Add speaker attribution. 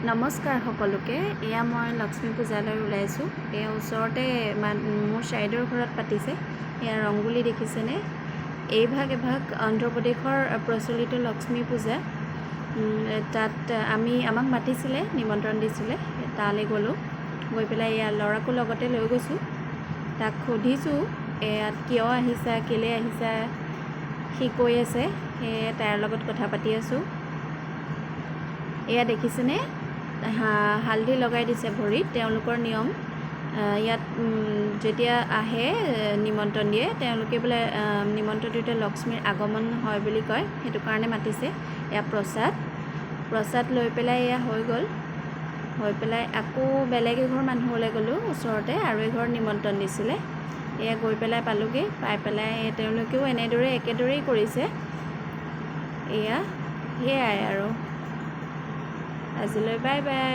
Speaker 1: নমস্কাৰ সকলোকে। এয়া মই লক্ষ্মী পূজালৈ ওলাইছোঁ। এয়া ওচৰতে মোৰ চাইডৰ ঘৰত পাতিছে। এয়া ৰংগুলি দেখিছেনে? এইভাগ এভাগ অন্ধ্ৰপ্ৰদেশৰ প্ৰচলিত লক্ষ্মী পূজা। তাত আমাক মাতিছিলে, নিমন্ত্ৰণ দিছিলে। তালৈ গ'লোঁ। গৈ পেলাই এয়া ল'ৰাকো লগতে লৈ গৈছোঁ। তাক সুধিছোঁ ইয়াত কিয় আহিছা, কেলৈ আহিছা। সি কৈ আছে, সেয়ে তাইৰ লগত কথা পাতি আছোঁ। এয়া দেখিছেনে? হালধি লগাই দিছে ভৰিত। তেওঁলোকৰ নিয়ম। ইয়াত যেতিয়া আহে নিমন্ত্ৰণ দিয়ে, তেওঁলোকে বোলে নিমন্ত্ৰণ দিওঁতে লক্ষ্মীৰ আগমন হয় বুলি কয়। সেইটো কাৰণে মাতিছে। এয়া প্ৰসাদ লৈ পেলাই এয়া হৈ গ'ল। হৈ পেলাই আকৌ বেলেগ এঘৰ মানুহলৈ গ'লোঁ। ওচৰতে আৰু এঘৰ নিমন্ত্ৰণ দিছিলে। এয়া গৈ পেলাই পালোঁগৈ। পাই পেলাই তেওঁলোকেও একেদৰেই কৰিছে। এয়া সেয়াই আৰু আজিলৈ বাই বাই।